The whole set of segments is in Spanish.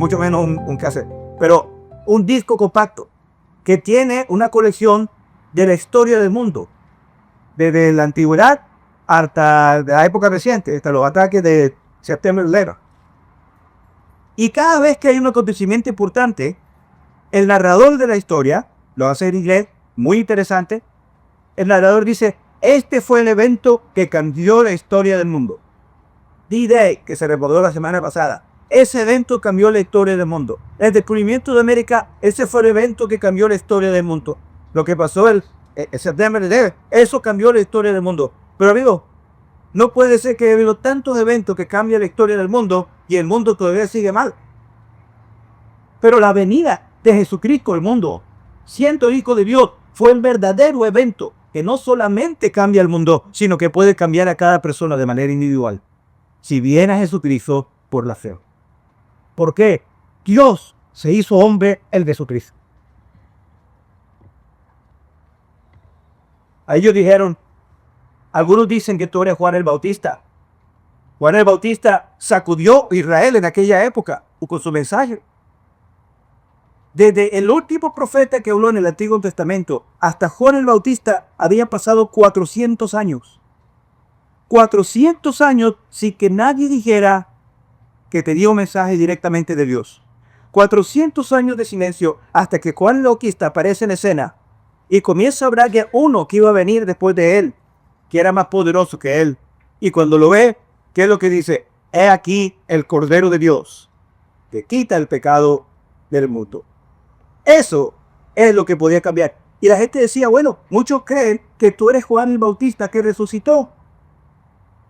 mucho menos un cassette, pero un disco compacto que tiene una colección de la historia del mundo, desde la antigüedad hasta la época reciente, hasta los ataques de September 11. Y cada vez que hay un acontecimiento importante, el narrador de la historia, lo hace en inglés, muy interesante, el narrador dice: este fue el evento que cambió la historia del mundo. D-Day, que se recordó la semana pasada, ese evento cambió la historia del mundo. El descubrimiento de América, ese fue el evento que cambió la historia del mundo. Lo que pasó el September 11, eso cambió la historia del mundo. Pero amigos, no puede ser que haya habido tantos eventos que cambian la historia del mundo y el mundo todavía sigue mal. Pero la venida de Jesucristo al mundo, siendo hijo de Dios, fue el verdadero evento que no solamente cambia el mundo, sino que puede cambiar a cada persona de manera individual, si viene a Jesucristo por la fe. ¿Por qué? Dios se hizo hombre en Jesucristo. A ellos dijeron, algunos dicen que tú eres Juan el Bautista. Juan el Bautista sacudió a Israel en aquella época con su mensaje. Desde el último profeta que habló en el Antiguo Testamento hasta Juan el Bautista había pasado 400 años. 400 años sin que nadie dijera que te dio un mensaje directamente de Dios. 400 años de silencio hasta que Juan el Bautista aparece en escena y comienza a hablar de uno que iba a venir después de él, que era más poderoso que él. Y cuando lo ve, ¿qué es lo que dice? He aquí el Cordero de Dios, que quita el pecado del mundo. Eso es lo que podía cambiar. Y la gente decía, bueno, muchos creen que tú eres Juan el Bautista que resucitó.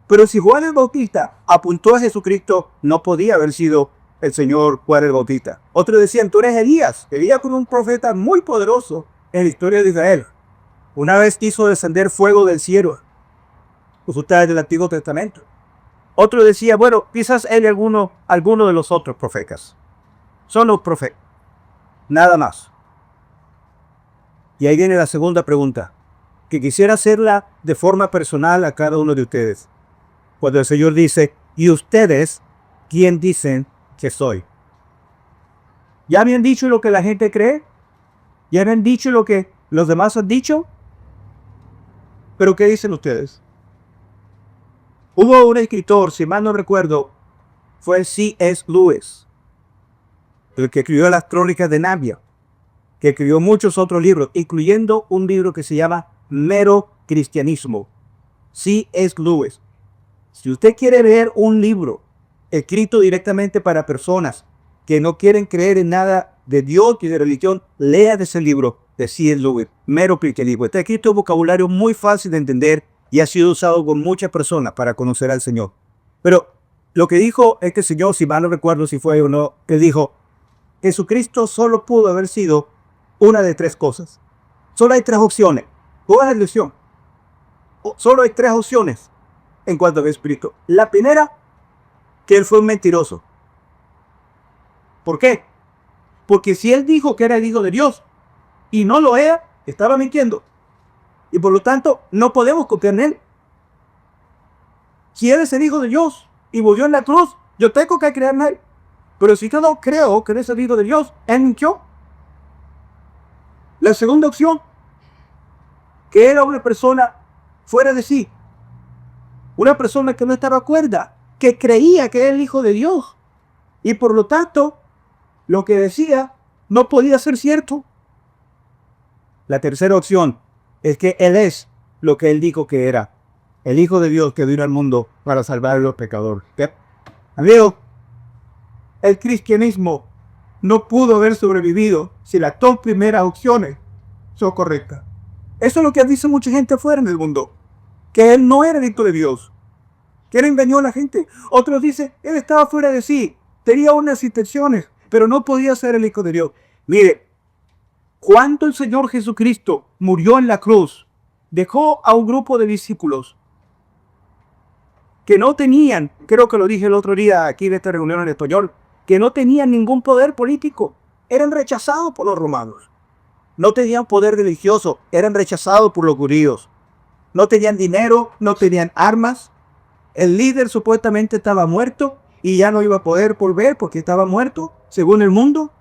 Pero si Juan el Bautista apuntó a Jesucristo, no podía haber sido el Señor Juan el Bautista. Otros decían, tú eres Elías. Elías fue un profeta muy poderoso en la historia de Israel. Una vez quiso descender fuego del cielo. Ustedes del Antiguo Testamento. Otro decía, bueno, quizás él y alguno de los otros profetas. Son los profetas. Nada más. Y ahí viene la segunda pregunta, que quisiera hacerla de forma personal a cada uno de ustedes. Cuando el Señor dice, ¿y ustedes quién dicen que soy? ¿Ya habían dicho lo que la gente cree? ¿Ya habían dicho lo que los demás han dicho? ¿Pero qué dicen ustedes? Hubo un escritor, si mal no recuerdo, fue C.S. Lewis, el que escribió las Crónicas de Narnia, que escribió muchos otros libros, incluyendo un libro que se llama Mero Cristianismo. C.S. Lewis. Si usted quiere leer un libro escrito directamente para personas que no quieren creer en nada de Dios y de religión, lea de ese libro de C.S. Lewis, Mero Cristianismo. Está escrito en vocabulario muy fácil de entender y ha sido usado por muchas personas para conocer al Señor. Pero lo que dijo este señor, si mal no recuerdo si fue o no, que dijo, Jesucristo solo pudo haber sido una de tres cosas. Solo hay tres opciones. ¿Cuál es la ilusión? Solo hay tres opciones en cuanto a Jesucristo. La primera, que él fue un mentiroso. ¿Por qué? Porque si él dijo que era el Hijo de Dios y no lo era, estaba mintiendo. Y por lo tanto, no podemos confiar en él. Si él es el Hijo de Dios y murió en la cruz, yo tengo que creer en él. Pero si yo no creo que él es el Hijo de Dios, él mintió. La segunda opción, que era una persona fuera de sí. Una persona que no estaba cuerda, que creía que era el Hijo de Dios. Y por lo tanto, lo que decía no podía ser cierto. La tercera opción es que él es lo que él dijo que era. El Hijo de Dios que vino al mundo para salvar a los pecadores. Amigo, el cristianismo no pudo haber sobrevivido si las dos primeras opciones son correctas. Eso es lo que dice mucha gente afuera en el mundo. Que él no era el Hijo de Dios. Que él engañó a la gente. Otros dicen, él estaba fuera de sí. Tenía unas intenciones, pero no podía ser el Hijo de Dios. Mire, cuando el Señor Jesucristo murió en la cruz, dejó a un grupo de discípulos que no tenían, creo que lo dije el otro día aquí en esta reunión en español, que no tenían ningún poder político. Eran rechazados por los romanos. No tenían poder religioso, eran rechazados por los judíos. No tenían dinero, no tenían armas. El líder supuestamente estaba muerto y ya no iba a poder volver porque estaba muerto. según el mundo.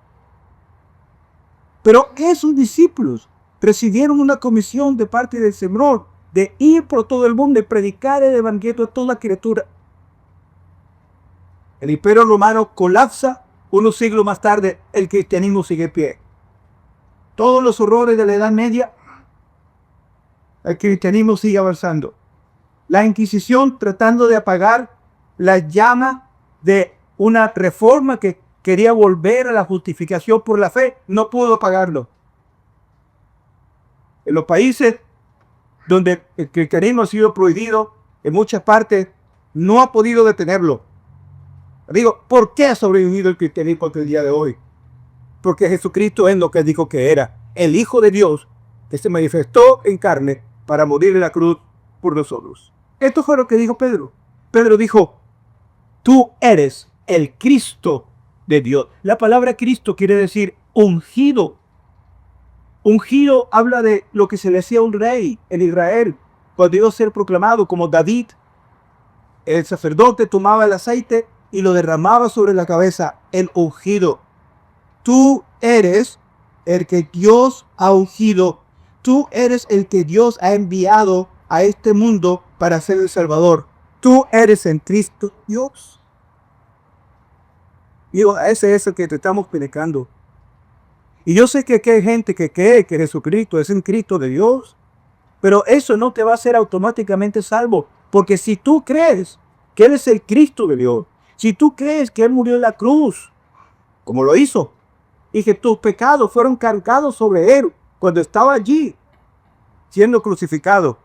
Pero esos discípulos recibieron una comisión de parte del Señor de ir por todo el mundo y predicar el evangelio a toda criatura. El imperio romano colapsa, unos siglos más tarde el cristianismo sigue en pie. Todos los horrores de la Edad Media, el cristianismo sigue avanzando. La Inquisición tratando de apagar la llama de una reforma que quería volver a la justificación por la fe, no pudo apagarlo. En los países donde el cristianismo ha sido prohibido, en muchas partes, no ha podido detenerlo. Digo, ¿por qué ha sobrevivido el cristianismo hasta el día de hoy? Porque Jesucristo es lo que dijo que era, el Hijo de Dios, que se manifestó en carne para morir en la cruz por nosotros. Esto fue lo que dijo Pedro. Pedro dijo, tú eres el Cristo de Dios. La palabra Cristo quiere decir ungido. Ungido habla de lo que se le hacía a un rey en Israel, cuando iba a ser proclamado como David. El sacerdote tomaba el aceite y lo derramaba sobre la cabeza, el ungido. Tú eres el que Dios ha ungido. Tú eres el que Dios ha enviado a este mundo para ser el Salvador. Tú eres en Cristo Dios. Digo, ese es el que te estamos predicando. Y yo sé que aquí hay gente que cree que Jesucristo es el Cristo de Dios, pero eso no te va a hacer automáticamente salvo, porque si tú crees que Él es el Cristo de Dios, si tú crees que Él murió en la cruz, como lo hizo, y que tus pecados fueron cargados sobre Él cuando estaba allí, siendo crucificado,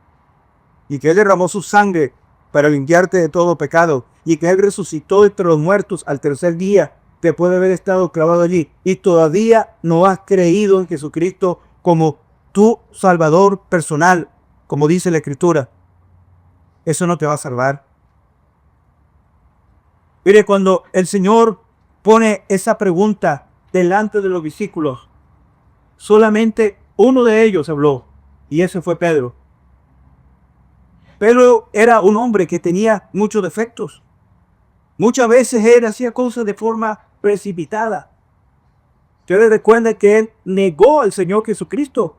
y que Él derramó su sangre para limpiarte de todo pecado, y que Él resucitó entre los muertos al tercer día, después de haber estado clavado allí, y todavía no has creído en Jesucristo como tu Salvador personal, como dice la Escritura, eso no te va a salvar. Mire, cuando el Señor pone esa pregunta delante de los discípulos, solamente uno de ellos habló, y ese fue Pedro. Pedro era un hombre que tenía muchos defectos. Muchas veces él hacía cosas de forma precipitada. Ustedes recuerdan que él negó al Señor Jesucristo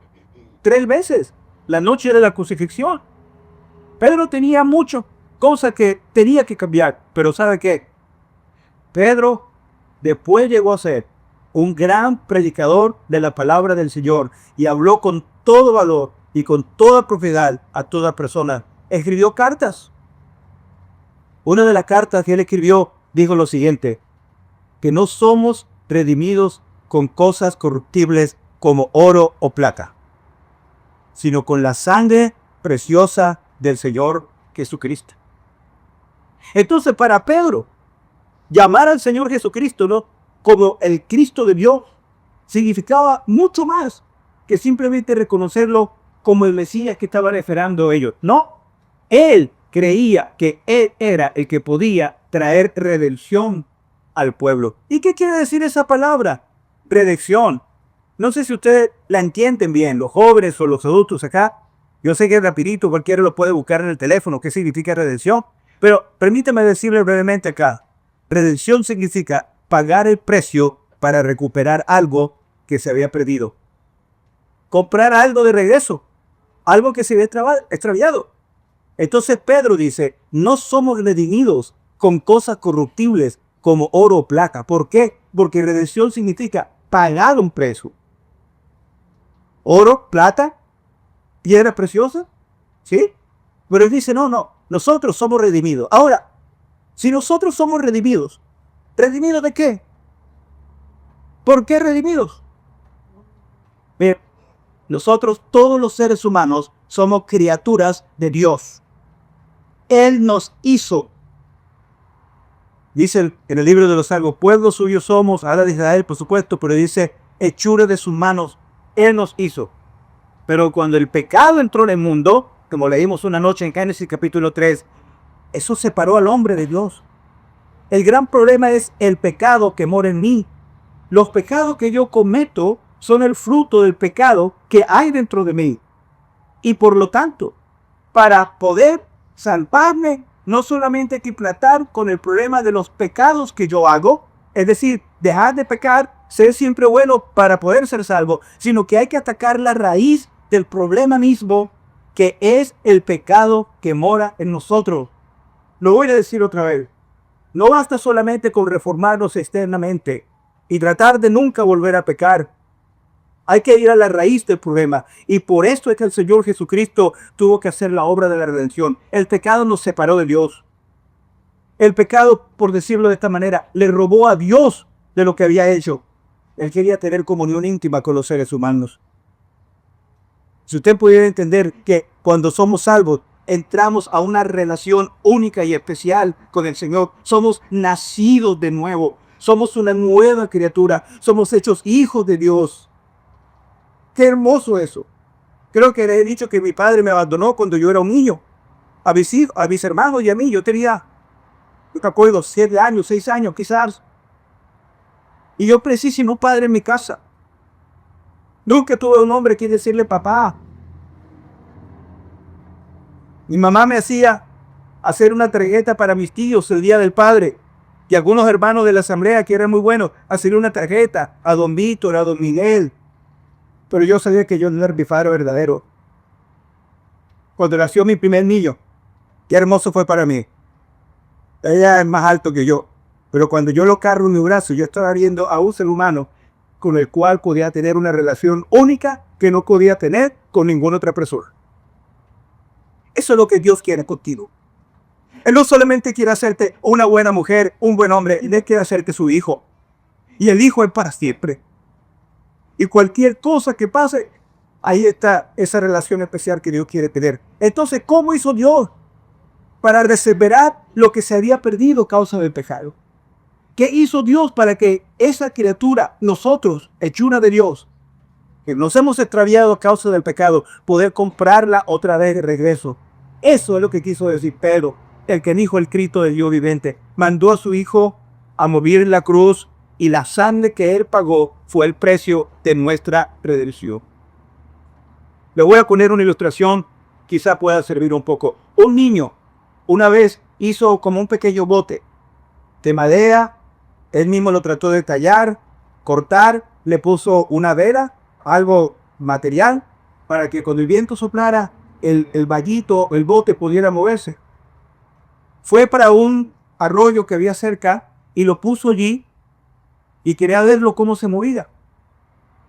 3 veces la noche de la crucifixión. Pedro tenía muchas cosas que tenía que cambiar, pero ¿sabe qué? Pedro después llegó a ser un gran predicador de la palabra del Señor y habló con todo valor y con toda propiedad a toda persona. Escribió cartas. Una de las cartas que él escribió dijo lo siguiente, que no somos redimidos con cosas corruptibles como oro o plata, sino con la sangre preciosa del Señor Jesucristo. Entonces, para Pedro, llamar al Señor Jesucristo, ¿no?, como el Cristo de Dios, significaba mucho más que simplemente reconocerlo como el Mesías que estaban esperando ellos. No, él creía que él era el que podía traer redención al pueblo. ¿Y qué quiere decir esa palabra? Redención. No sé si ustedes la entienden bien, los jóvenes o los adultos acá. Yo sé que es rapidito, cualquiera lo puede buscar en el teléfono, qué significa redención. Pero permítame decirle brevemente acá. Redención significa pagar el precio para recuperar algo que se había perdido. Comprar algo de regreso, algo que se había extraviado. Entonces Pedro dice, no somos redimidos con cosas corruptibles como oro o plata. ¿Por qué? Porque redención significa pagar un precio. Oro, plata, piedra preciosa, ¿sí? Pero él dice, no, nosotros somos redimidos. Ahora, si nosotros somos redimidos, ¿redimidos de qué? ¿Por qué redimidos? Bien, nosotros, todos los seres humanos, somos criaturas de Dios. Él nos hizo. Dice en el libro de los Salmos, pueblo suyo somos, habla de Israel, por supuesto, pero dice, hechura de sus manos, Él nos hizo. Pero cuando el pecado entró en el mundo, como leímos una noche en Génesis capítulo 3, eso separó al hombre de Dios. El gran problema es el pecado que mora en mí. Los pecados que yo cometo son el fruto del pecado que hay dentro de mí. Y por lo tanto, para poder salvarme, no solamente hay que tratar con el problema de los pecados que yo hago, es decir, dejar de pecar, ser siempre bueno para poder ser salvo, sino que hay que atacar la raíz del problema mismo, que es el pecado que mora en nosotros. Lo voy a decir otra vez. No basta solamente con reformarnos externamente y tratar de nunca volver a pecar. Hay que ir a la raíz del problema. Y por esto es que el Señor Jesucristo tuvo que hacer la obra de la redención. El pecado nos separó de Dios. El pecado, por decirlo de esta manera, le robó a Dios de lo que había hecho. Él quería tener comunión íntima con los seres humanos. Si usted pudiera entender que cuando somos salvos, entramos a una relación única y especial con el Señor. Somos nacidos de nuevo. Somos una nueva criatura. Somos hechos hijos de Dios. Qué hermoso eso. Creo que le he dicho que mi padre me abandonó cuando yo era un niño. A mis hermanos y a mí. Yo tenía, no me acuerdo, 7 años, 6 años quizás. Y yo crecí sin un padre en mi casa. Nunca tuve un hombre que decirle papá. Mi mamá me hacía hacer una tarjeta para mis tíos el día del padre. Y algunos hermanos de la asamblea que eran muy buenos, hacer una tarjeta a don Víctor, a don Miguel. Pero yo sabía que yo no era mi padre verdadero. Cuando nació mi primer niño, qué hermoso fue para mí. Ella es más alto que yo. Pero cuando yo lo cargo en mi brazo, yo estaba viendo a un ser humano con el cual podía tener una relación única que no podía tener con ninguna otra persona. Eso es lo que Dios quiere contigo. Él no solamente quiere hacerte una buena mujer, un buen hombre, Él quiere hacerte su hijo. Y el hijo es para siempre. Y cualquier cosa que pase, ahí está esa relación especial que Dios quiere tener. Entonces, ¿cómo hizo Dios para recuperar lo que se había perdido a causa del pecado? ¿Qué hizo Dios para que esa criatura, nosotros, hechura de Dios, que nos hemos extraviado a causa del pecado, poder comprarla otra vez de regreso? Eso es lo que quiso decir Pedro, el que dijo el Cristo de Dios viviente. Mandó a su Hijo a morir en la cruz y la sangre que Él pagó fue el precio de nuestra redención. Le voy a poner una ilustración, quizá pueda servir un poco. Un niño una vez hizo como un pequeño bote de madera. Él mismo lo trató de tallar, cortar, le puso una vela, algo material, para que cuando el viento soplara, el vallito, el bote pudiera moverse. Fue para un arroyo que había cerca y lo puso allí y quería verlo cómo se movía.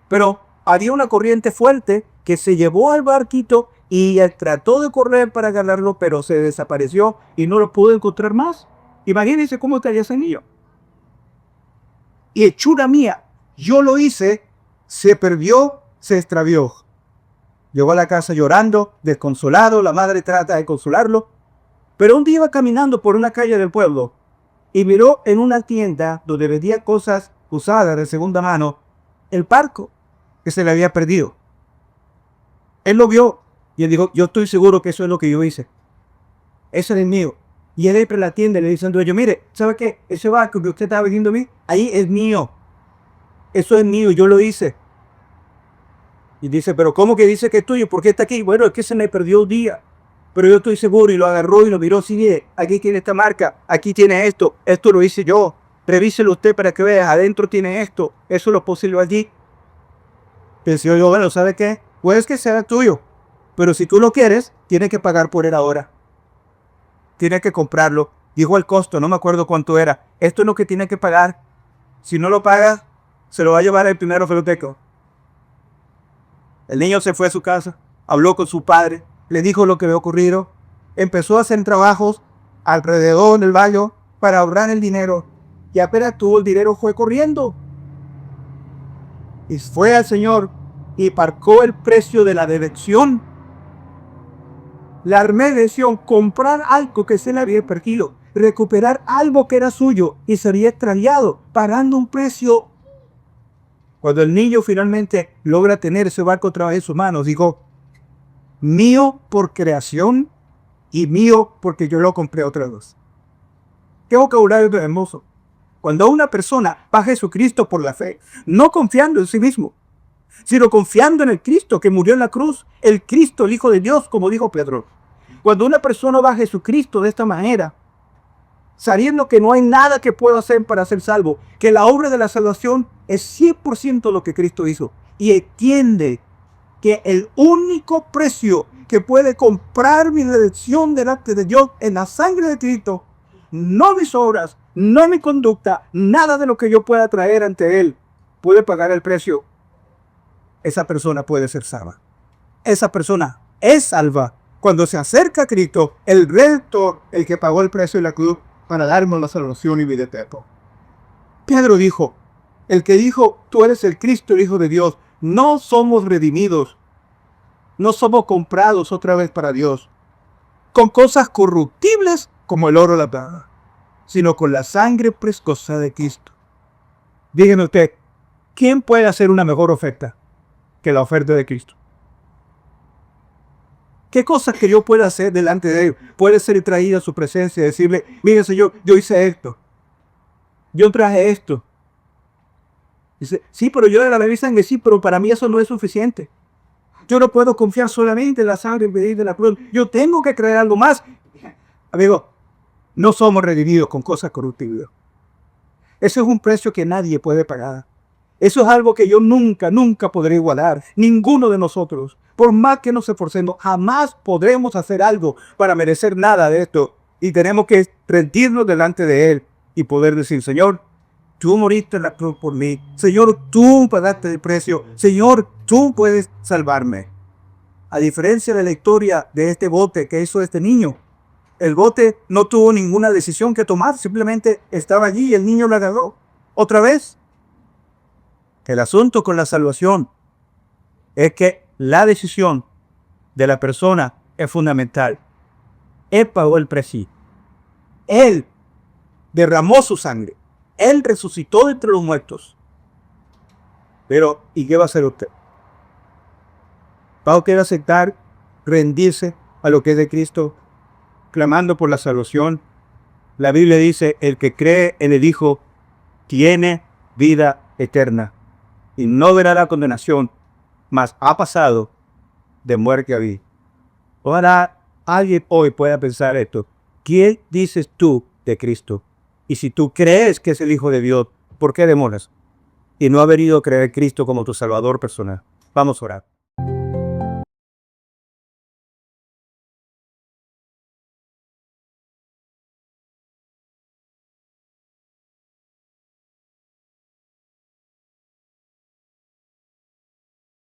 Pero había una corriente fuerte que se llevó al barquito y él trató de correr para ganarlo, pero se desapareció y no lo pudo encontrar más. Imagínense cómo estaría ese niño. Y hechura mía, yo lo hice, se perdió, se extravió. Llegó a la casa llorando, desconsolado, la madre trata de consolarlo. Pero un día iba caminando por una calle del pueblo y miró en una tienda donde vendía cosas usadas de segunda mano el barco que se le había perdido. Él lo vio y él dijo, yo estoy seguro que eso es lo que yo hice. Eso es el mío. Y él entra a la tienda y le dice al dueño, mire, ¿sabe qué? Ese barco que usted estaba vendiendo a mí, ahí es mío. Eso es mío, yo lo hice. Y dice, pero ¿cómo que dice que es tuyo? ¿Por qué está aquí? Bueno, es que se me perdió un día. Pero yo estoy seguro, y lo agarró y lo miró, sí, mire, aquí tiene esta marca, aquí tiene esto lo hice yo. Revíselo usted para que vea, adentro tiene esto, eso lo puse yo allí. Pensé yo, bueno, ¿sabe qué? Puede que sea tuyo, pero si tú lo quieres, tienes que pagar por él ahora. Tienes que comprarlo. Dijo el costo, no me acuerdo cuánto era. Esto es lo que tiene que pagar. Si no lo paga, se lo va a llevar el primer oferteco. El niño se fue a su casa, habló con su padre, le dijo lo que había ocurrido, empezó a hacer trabajos alrededor del valle para ahorrar el dinero, y apenas tuvo el dinero fue corriendo. Y fue al Señor y pagó el precio de la deducción. La redención, comprar algo que se le había perdido, recuperar algo que era suyo y sería extraviado, pagando un precio. Cuando el niño finalmente logra tener ese barco otra vez en sus manos, dijo, mío por creación y mío porque yo lo compré otra vez. Qué vocabulario tan hermoso. Cuando una persona va a Jesucristo por la fe, no confiando en sí mismo, sino confiando en el Cristo que murió en la cruz, el Cristo, el Hijo de Dios, como dijo Pedro. Cuando una persona va a Jesucristo de esta manera, sabiendo que no hay nada que pueda hacer para ser salvo, que la obra de la salvación es 100% lo que Cristo hizo, y entiende que el único precio que puede comprar mi redención delante de Dios en la sangre de Cristo, no mis obras, no mi conducta, nada de lo que yo pueda traer ante Él puede pagar el precio. Esa persona puede ser salva. Esa persona es salva cuando se acerca a Cristo, el Redentor, el que pagó el precio de la cruz para darnos la salvación y vida eterna. Pedro dijo, el que dijo, tú eres el Cristo, el Hijo de Dios, no somos redimidos, no somos comprados otra vez para Dios, con cosas corruptibles como el oro o la plata, sino con la sangre preciosa de Cristo. Dígame usted, ¿quién puede hacer una mejor oferta que la oferta de Cristo? ¿Qué cosas que yo pueda hacer delante de Él? Puede ser traída a su presencia y decirle, mire Señor, yo hice esto. Yo traje esto. Dice, sí, pero yo le lavé mi sangre, sí, pero para mí eso no es suficiente. Yo no puedo confiar solamente en la sangre y de la cruz. Yo tengo que creer algo más. Amigo, no somos redimidos con cosas corruptibles. Eso es un precio que nadie puede pagar. Eso es algo que yo nunca podré igualar. Ninguno de nosotros. Por más que nos esforcemos, jamás podremos hacer algo para merecer nada de esto. Y tenemos que rendirnos delante de Él y poder decir, Señor, tú moriste en la cruz por mí. Señor, tú pagaste el precio. Señor, tú puedes salvarme. A diferencia de la historia de este bote que hizo este niño, el bote no tuvo ninguna decisión que tomar. Simplemente estaba allí y el niño lo agarró. Otra vez. El asunto con la salvación es que la decisión de la persona es fundamental. Él pagó el precio. Él derramó su sangre. Él resucitó de entre los muertos. Pero, ¿y qué va a hacer usted? ¿Va a querer aceptar, rendirse a lo que es de Cristo, clamando por la salvación? La Biblia dice, el que cree en el Hijo tiene vida eterna y no verá la condenación, mas ha pasado de muerte a vida. Ojalá alguien hoy pueda pensar esto. ¿Quién dices tú de Cristo? Y si tú crees que es el Hijo de Dios, ¿por qué demoras? Y no ha venido a creer en Cristo como tu Salvador personal. Vamos a orar.